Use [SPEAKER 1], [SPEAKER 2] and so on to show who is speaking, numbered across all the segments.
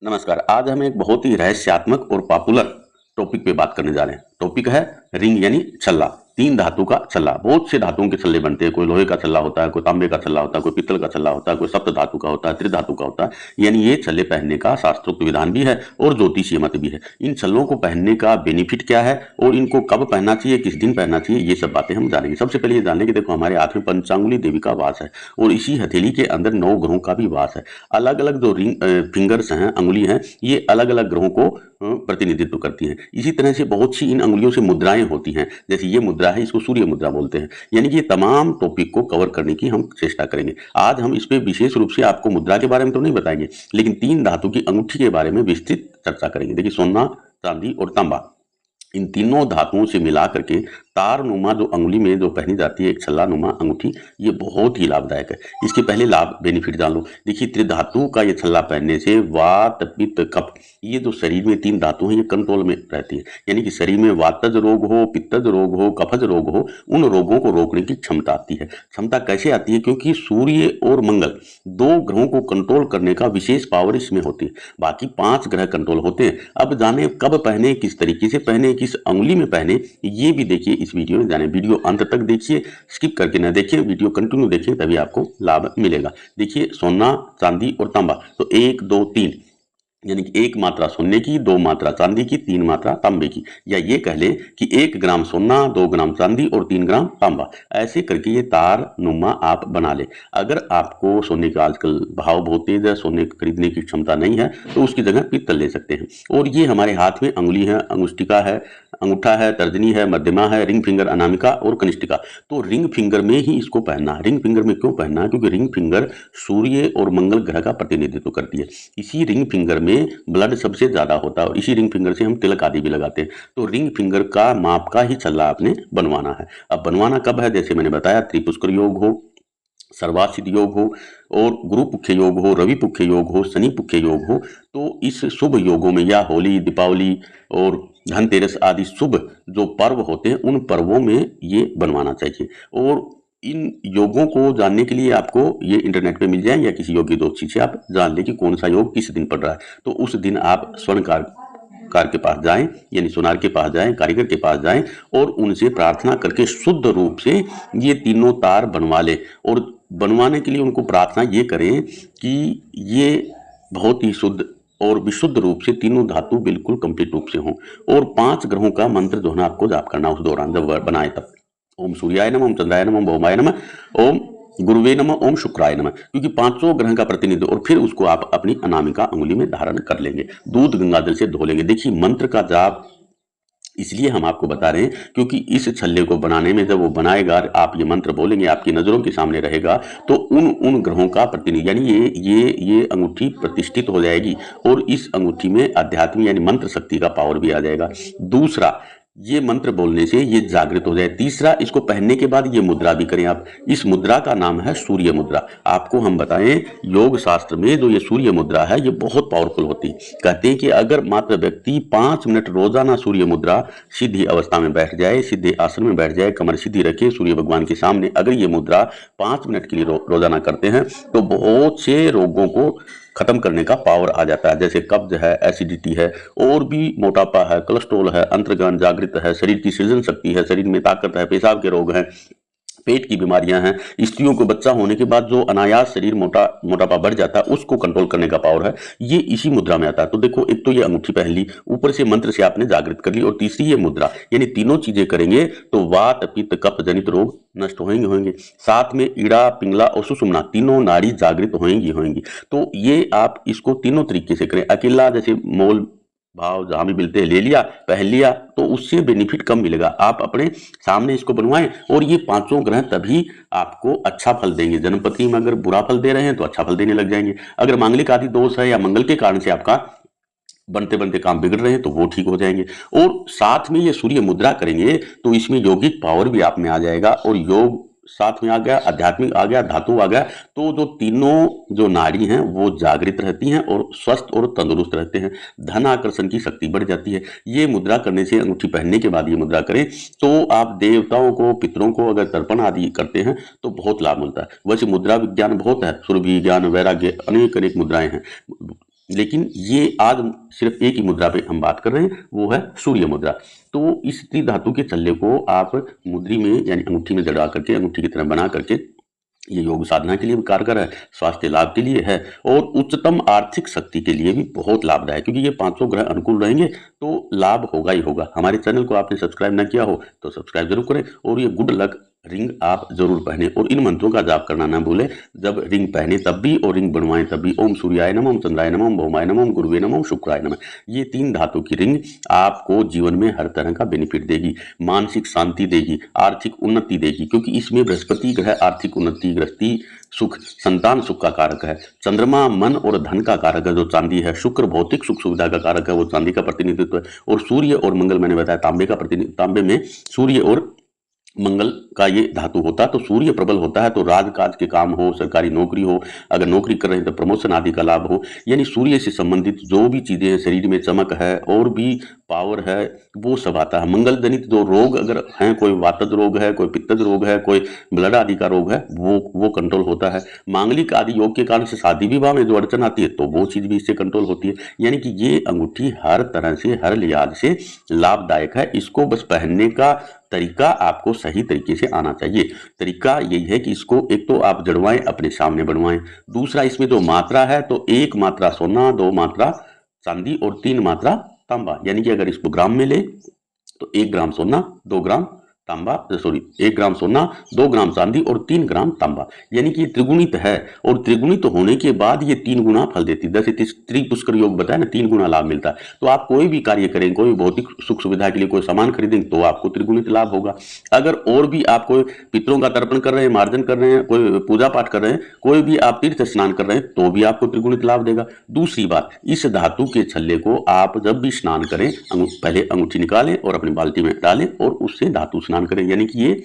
[SPEAKER 1] नमस्कार। आज हम एक बहुत ही रहस्यात्मक और पॉपुलर टॉपिक पे बात करने जा रहे हैं। टॉपिक है रिंग यानी छल्ला। तीन धातु का छल्ला। बहुत से धातुओं के छल्ले बनते हैं। कोई लोहे का छल्ला होता है, कोई तांबे का छल्ला होता है, कोई पित्तल का छल्ला होता है, कोई सप्त धातु का होता है, त्रिधातु का होता है। यानी ये छल्ले पहनने का शास्त्रोक्त विधान भी है और ज्योतिषीय मत भी है। इन छल्लों को पहनने का बेनिफिट क्या है और इनको कब पहनना चाहिए, किस दिन पहनना चाहिए, ये सब बातें हम जानेंगे। सबसे पहले ये जान लें कि देखो, हमारे हाथ में पंचांगुली देवी का वास है और इसी हथेली के अंदर 9 ग्रहों का भी वास है। अलग अलग जो फिंगर्स हैं, अंगुली हैं, ये अलग अलग ग्रहों को प्रतिनिधित्व करती हैं। इसी तरह से बहुत सी इन अंगुलियों से मुद्राएं होती हैं। जैसे ये मुद्रा है, इसको सूर्य मुद्रा बोलते हैं। यानी कि ये तमाम टॉपिक को कवर करने की हम चेष्टा करेंगे। आज हम इस पे विशेष रूप से आपको मुद्रा के बारे में तो नहीं बताएंगे, लेकिन तीन धातु की अंगूठी के बारे में विस्तृत चर्चा करेंगे। देखिए, सोना, चांदी और तांबा, इन तीनों धातुओं से मिला करके तारनुमा जो अंगुली में जो पहनी जाती है एक छल्ला नुमा अंगूठी, ये बहुत ही लाभदायक है। इसके पहले लाभ बेनिफिट जान लो। देखिए, त्रिधातु का ये छल्ला पहनने से वात, पित्त, कफ, ये जो शरीर में तीन धातु हैं, ये कंट्रोल में रहती है। यानी कि शरीर में वातज रोग हो, पित्तज रोग हो, कफज रोग हो, उन रोगों को रोकने की क्षमता आती है। क्षमता कैसे आती है? क्योंकि सूर्य और मंगल दो ग्रहों को कंट्रोल करने का विशेष पावर इसमें होती है। बाकी 5 ग्रह कंट्रोल होते हैं। अब जाने कब पहने, किस तरीके से पहने, किस अंगुली में पहने, ये भी देखिए इस वीडियो में जाने। वीडियो अंत तक देखिए, स्किप करके ना देखिए, वीडियो कंटिन्यू देखिए, तभी आपको लाभ मिलेगा। देखिए, सोना, चांदी और तांबा, तो 1 2 3, यानी कि 1 मात्रा सोने की, 2 मात्रा चांदी की, 3 मात्रा तांबे की। या ये कह ले कि 1 ग्राम सोना, 2 ग्राम चांदी और 3 ग्राम तांबा। ऐसे करके ये तार नुमा आप बना ले। अगर आपको सोने का आजकल भाव बहुत तेज है, सोने खरीदने की क्षमता नहीं है, तो उसकी जगह पित्तल ले सकते हैं। और ये हमारे हाथ में अंगुली है, अंगुष्टिका है, अंगूठा है, तर्जनी है, मध्यमा है, रिंग फिंगर, अनामिका और कनिष्ठिका। तो रिंग फिंगर में ही इसको पहनना है। रिंग फिंगर में क्यों पहनना है? क्योंकि रिंग फिंगर सूर्य और मंगल ग्रह का प्रतिनिधित्व करती है। इसी रिंग फिंगर में ब्लड सबसे ज्यादा होता है और इसी रिंग फिंगर से हम तिलक आदि भी लगाते हैं। तो रिंग फिंगर का माप का ही छल्ला आपने बनवाना है। अब बनवाना कब है? जैसे मैंने बताया, त्रिपुष्कर योग हो, सर्वासित योग हो और गुरु पुख्य योग हो, रवि पुख्य योग हो, शनि पुख्य योग हो, तो इस शुभ योगों में या होली, दीपावली और धनतेरस आदि शुभ जो पर्व होते हैं, उन पर्वों में ये बनवाना चाहिए। और इन योगों को जानने के लिए आपको ये इंटरनेट पे मिल जाए या किसी योगी दोषी से आप जान लें कि कौन सा योग किस दिन पड़ रहा है। तो उस दिन आप स्वर्णकार के पास जाएं, यानी सोनार के पास जाएं, कारीगर के पास जाएं और उनसे प्रार्थना करके शुद्ध रूप से ये तीनों तार बनवा लें। और बनवाने के लिए उनको प्रार्थना ये करें कि ये बहुत ही शुद्ध और विशुद्ध रूप से तीनों धातु बिल्कुल कंप्लीट रूप से हों। और 5 ग्रहों का मंत्र जो है आपको जाप करना उस दौरान जब बनाए तब। ओम सूर्याय नमः, ओम चंद्राय नमः, ओम भौमाय नमः, ओम गुरुवे नमः, ओम शुक्राय नमः, क्योंकि 5 ग्रह का प्रतिनिधित्व। और फिर उसको आप अपनी अनामिका अंगुली में धारण कर लेंगे, दूध गंगा जल से धो लेंगे। देखिए, मंत्र का जाप इसलिए हम आपको बता रहे हैं क्योंकि इस छल्ले को बनाने में जब वो बनाएगा, आप ये मंत्र बोलेंगे, आपकी नजरों के सामने रहेगा, तो उन ग्रहों का प्रतिनिधि, यानी ये अंगूठी प्रतिष्ठित हो जाएगी और इस अंगूठी में आध्यात्मिक यानी मंत्र शक्ति का पावर भी आ जाएगा। दूसरा, ये मंत्र बोलने से ये जागृत हो जाए। तीसरा, इसको पहनने के बाद ये मुद्रा भी करें आप। इस मुद्रा का नाम है सूर्य मुद्रा। आपको हम बताएं, योग शास्त्र में जो ये सूर्य मुद्रा है, ये बहुत पावरफुल होती है। कहते हैं कि अगर मात्र व्यक्ति 5 मिनट रोजाना सूर्य मुद्रा सीधी अवस्था में बैठ जाए, सीधे आसन में बैठ जाए, कमर सीधी रखे सूर्य भगवान के सामने, अगर ये मुद्रा 5 मिनट के लिए रोजाना करते हैं, तो बहुत से रोगों को खत्म करने का पावर आ जाता है। जैसे कब्ज है, एसिडिटी है, और भी मोटापा है, कोलेस्ट्रॉल है, अंतर्गन जागृत है, शरीर की सृजन शक्ति है, शरीर में ताकत है, पेशाब के रोग हैं, पेट की बीमारियां हैं, स्त्रियों को बच्चा होने के बाद जो अनायास शरीर मोटापा बढ़ जाता है, उसको कंट्रोल करने का पावर है, ये इसी मुद्रा में आता है। तो देखो, एक तो ये अंगूठी पहन ली, ऊपर से मंत्र से आपने जागृत कर ली, और तीसरी ये मुद्रा, यानी तीनों चीजें करेंगे तो वात, पित्त, कफ जनित रोग नष्ट होंगे। साथ में ईड़ा, पिंगला और सुषुम्ना तीनों नाड़ी जागृत होंगी। तो ये आप इसको तीनों तरीके से करें। अकेला जैसे मोल भाव जहां भी मिलते हैं ले लिया, पहन लिया, तो उससे बेनिफिट कम मिलेगा। आप अपने सामने इसको बनवाएं और ये 5 ग्रह तभी आपको अच्छा फल देंगे। जन्मपति में अगर बुरा फल दे रहे हैं तो अच्छा फल देने लग जाएंगे। अगर मांगलिक आदि दोष है या मंगल के कारण से आपका बनते बनते काम बिगड़ रहे हैं तो वो ठीक हो जाएंगे। और साथ में ये सूर्य मुद्रा करेंगे तो इसमें यौगिक पावर भी आप में आ जाएगा, और योग साथ में आ गया, आध्यात्मिक आ गया, धातु आ गया, तो जो तीनों जो नाड़ी हैं वो जागृत रहती हैं और स्वस्थ और तंदुरुस्त रहते हैं। धन आकर्षण की शक्ति बढ़ जाती है। ये मुद्रा करने से, अंगूठी पहनने के बाद ये मुद्रा करें तो आप देवताओं को, पितरों को अगर तर्पण आदि करते हैं तो बहुत लाभ मिलता है। वैसे मुद्रा विज्ञान बहुत है, सुरभि ज्ञान, वैराग्य, अनेक मुद्राएं हैं। लेकिन ये आज सिर्फ एक ही मुद्रा पे हम बात कर रहे हैं, वो है सूर्य मुद्रा। तो इस त्रिधातु के छल्ले को आप मुद्री में यानी अंगूठी में जड़ा करके, अंगूठी की तरह बना करके, ये योग साधना के लिए भी कारगर है, स्वास्थ्य लाभ के लिए है और उच्चतम आर्थिक शक्ति के लिए भी बहुत लाभदायक, क्योंकि ये 500 ग्रह अनुकूल रहेंगे तो लाभ होगा ही होगा। हमारे चैनल को आपने सब्सक्राइब ना किया हो तो सब्सक्राइब जरूर करें और ये गुड लक रिंग आप जरूर पहने और इन मंत्रों का जाप करना ना भूलें। जब रिंग पहने तब भी और रिंग बनवाएं तब भी। ओम सूर्याय नमः, ओम चंद्राय नमः, ओम भौमाय नमः, ओम गुरुवे नमः, ओम शुक्राय नमः। ये 3 धातु की रिंग आपको जीवन में हर तरह का बेनिफिट देगी, मानसिक शांति देगी, आर्थिक उन्नति देगी, क्योंकि इसमें बृहस्पति ग्रह आर्थिक उन्नति, गृहस्थी सुख, संतान सुख का कारक है। चंद्रमा मन और धन का कारक है जो चांदी है। शुक्र भौतिक सुख सुविधा का कारक है, वो चांदी का प्रतिनिधित्व है। और सूर्य और मंगल मैंने बताया तांबे का प्रतिनिधित्व, तांबे में सूर्य और मंगल का ये धातु होता है। तो सूर्य प्रबल होता है तो राजकाज के काम हो, सरकारी नौकरी हो, अगर नौकरी कर रहे हैं तो प्रमोशन आदि का लाभ हो, यानी सूर्य से संबंधित जो भी चीजें हैं, शरीर में चमक है और भी पावर है, वो सब आता है। मंगल जनित जो रोग अगर हैं, कोई वातज रोग है, कोई पित्तज रोग है, कोई ब्लड आदि का रोग है, वो कंट्रोल होता है। मांगलिक आदि योग के कारण से शादी विवाह में जो अड़चन आती है तो वो चीज भी इससे कंट्रोल होती है। यानी कि ये अंगूठी हर तरह से, हर लिहाज से लाभदायक है। इसको बस पहनने का तरीका आपको सही तरीके से आना चाहिए। तरीका यही है कि इसको एक तो आप जड़वाएं, अपने सामने बनवाएं। दूसरा, इसमें जो मात्रा है तो 1 मात्रा सोना, 2 मात्रा चांदी और 3 मात्रा तांबा। यानी कि अगर इसको ग्राम में ले तो 1 ग्राम सोना, 2 ग्राम तांबा, 1 ग्राम सोना, 2 ग्राम चांदी और 3 ग्राम तांबा। यानी कि त्रिगुणित है और त्रिगुणित होने के बाद ये 3 गुना फल देती है। जैसे त्रिपुष्कर योग बताया ना, 3 गुना लाभ मिलता है। तो आप कोई भी कार्य करें, कोई भौतिक सुख सुविधा के लिए कोई सामान खरीदें तो आपको त्रिगुणित लाभ होगा। अगर और भी आप कोई पितरों का तर्पण कर रहे हैं, मार्जन कर रहे हैं, कोई पूजा पाठ कर रहे हैं, कोई भी आप तीर्थ स्नान कर रहे हैं तो भी आपको त्रिगुणित लाभ देगा। दूसरी बात, इस धातु के छल्ले को आप जब भी स्नान करें, पहले अंगूठी निकालें और अपनी बाल्टी में डालें और उससे धातु स्नान करें। यानी कि ये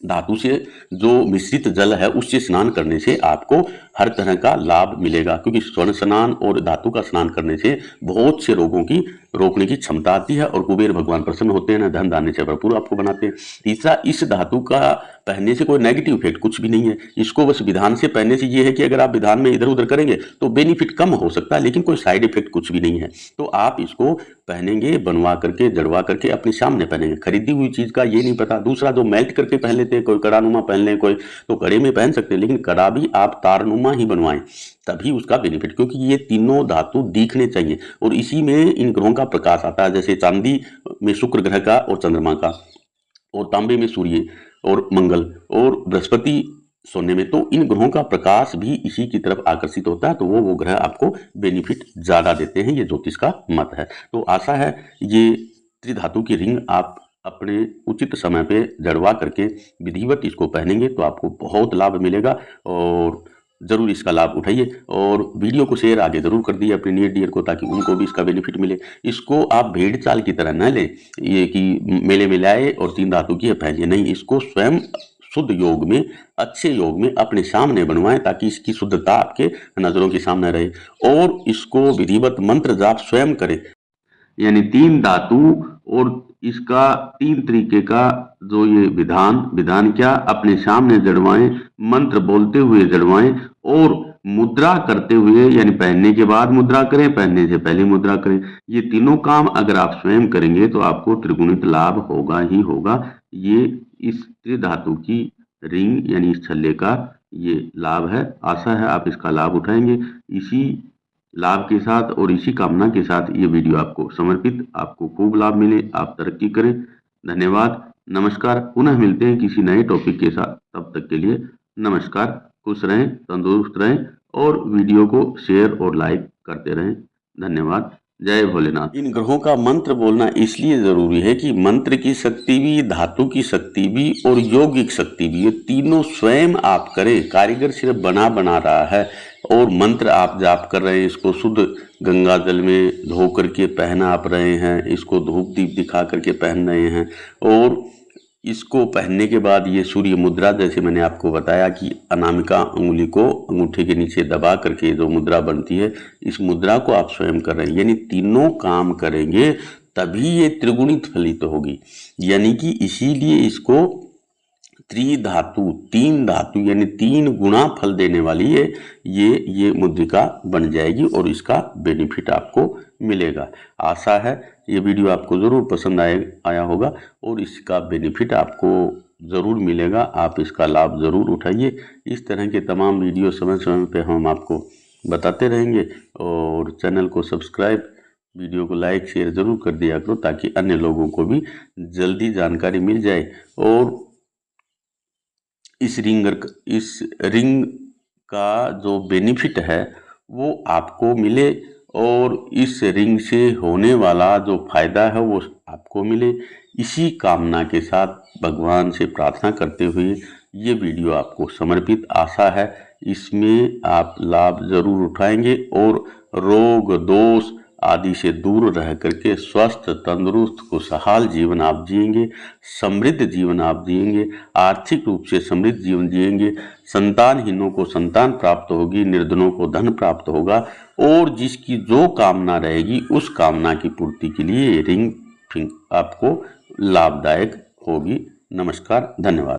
[SPEAKER 1] धातु से जो मिश्रित जल है उससे स्नान करने से आपको हर तरह का लाभ मिलेगा, क्योंकि स्वर्ण स्नान और धातु का स्नान करने से बहुत से रोगों की रोकने की क्षमता आती है और कुबेर भगवान प्रसन्न होते हैं, ना धन धान्य से भरपूर आपको बनाते हैं। तीसरा, इस धातु का पहनने से कोई नेगेटिव इफेक्ट कुछ भी नहीं है। इसको बस विधान से पहनने से ये है कि अगर आप विधान में इधर उधर करेंगे तो बेनिफिट कम हो सकता है, लेकिन कोई साइड इफेक्ट कुछ भी नहीं है। तो आप इसको पहनेंगे, बनवा करके, जड़वा करके अपने सामने पहनेंगे। खरीदी हुई चीज का ये नहीं पता। दूसरा, जो मेल्ट करके पहन लेते हैं, कोई कड़ानुमा पहन ले, कोई तो कड़े में पहन सकते हैं, लेकिन कड़ा भी आप तारनुमा ही बनवाएं तभी उसका बेनिफिट, क्योंकि ये तीनों धातु दिखने चाहिए और इसी में इन ग्रहों का प्रकाश आता है। जैसे चांदी में शुक्र ग्रह का और चंद्रमा का, और तांबे में सूर्य और मंगल, और बृहस्पति सोने में, तो इन ग्रहों का प्रकाश भी इसी की तरफ आकर्षित होता है, तो वो ग्रह आपको बेनिफिट ज्यादा देते हैं। ये ज्योतिष का मत है। तो आशा है ये त्रिधातु की रिंग आप अपने उचित समय पे जड़वा करके विधिवत इसको पहनेंगे तो आपको बहुत लाभ मिलेगा और जरूर इसका लाभ उठाइए और वीडियो को शेयर आगे जरूर कर दिए अपने नियर डियर को, ताकि उनको भी इसका बेनिफिट मिले। इसको आप भेड़ चाल की तरह न ले, ये कि मेले में लाए और 3 धातु की पहनिए, नहीं, इसको स्वयं शुद्ध योग में, अच्छे योग में अपने सामने बनवाएं ताकि इसकी शुद्धता आपके नजरों के सामने रहे। और इसको विधिवत मंत्र जाप स्वयं करें, यानी 3 धातु और इसका 3 तरीके का जो ये विधान क्या, अपने सामने जड़वाएं, मंत्र बोलते हुए जड़वाएं और मुद्रा करते हुए, यानी पहनने के बाद मुद्रा करें, पहनने से पहले मुद्रा करें। ये तीनों काम अगर आप स्वयं करेंगे तो आपको त्रिगुणित लाभ होगा ही होगा। ये इस त्रिधातु की रिंग यानी इस छल्ले का ये लाभ है। आशा है आप इसका लाभ उठाएंगे। इसी लाभ के साथ और इसी कामना के साथ ये वीडियो आपको समर्पित, आपको खूब लाभ मिले, आप तरक्की करें। धन्यवाद, नमस्कार। पुनः मिलते हैं किसी नए टॉपिक के साथ, तब तक के लिए नमस्कार। खुश रहें, तंदुरुस्त रहें और वीडियो को शेयर और लाइक करते रहें। धन्यवाद। जय भोलेनाथ। इन ग्रहों का मंत्र बोलना इसलिए जरूरी है कि मंत्र की शक्ति भी, धातु की शक्ति भी और यौगिक शक्ति भी, ये तीनों स्वयं आप करें। कारीगर सिर्फ बना रहा है और मंत्र आप जाप कर रहे हैं, इसको शुद्ध गंगा जल में धो करके पहना आप रहे हैं, इसको धूप दीप दिखा करके पहन रहे हैं। और इसको पहनने के बाद ये सूर्य मुद्रा, जैसे मैंने आपको बताया कि अनामिका उंगली को अंगूठे के नीचे दबा करके जो मुद्रा बनती है, इस मुद्रा को आप स्वयं कर रहे हैं। यानी तीनों काम करेंगे तभी ये त्रिगुणित फलित होगी। यानी कि इसीलिए इसको त्रिधातु, तीन धातु यानी 3 गुना फल देने वाली है ये मुद्रिका बन जाएगी और इसका बेनिफिट आपको मिलेगा। आशा है ये वीडियो आपको ज़रूर पसंद आया होगा और इसका बेनिफिट आपको ज़रूर मिलेगा। आप इसका लाभ ज़रूर उठाइए। इस तरह के तमाम वीडियो समय समय पे हम आपको बताते रहेंगे और चैनल को सब्सक्राइब, वीडियो को लाइक शेयर ज़रूर कर दिया करो ताकि अन्य लोगों को भी जल्दी जानकारी मिल जाए और इस रिंग का जो बेनिफिट है वो आपको मिले और इस रिंग से होने वाला जो फायदा है वो आपको मिले। इसी कामना के साथ भगवान से प्रार्थना करते हुए ये वीडियो आपको समर्पित। आशा है इसमें आप लाभ जरूर उठाएंगे और रोग दोष आदि से दूर रह करके स्वस्थ तंदुरुस्त खुशहाल जीवन आप जिएंगे, समृद्ध जीवन आप जिएंगे, आर्थिक रूप से समृद्ध जीवन जिएंगे। संतानहीनों को संतान प्राप्त होगी, निर्धनों को धन प्राप्त होगा और जिसकी जो कामना रहेगी उस कामना की पूर्ति के लिए रिंग आपको लाभदायक होगी। नमस्कार, धन्यवाद।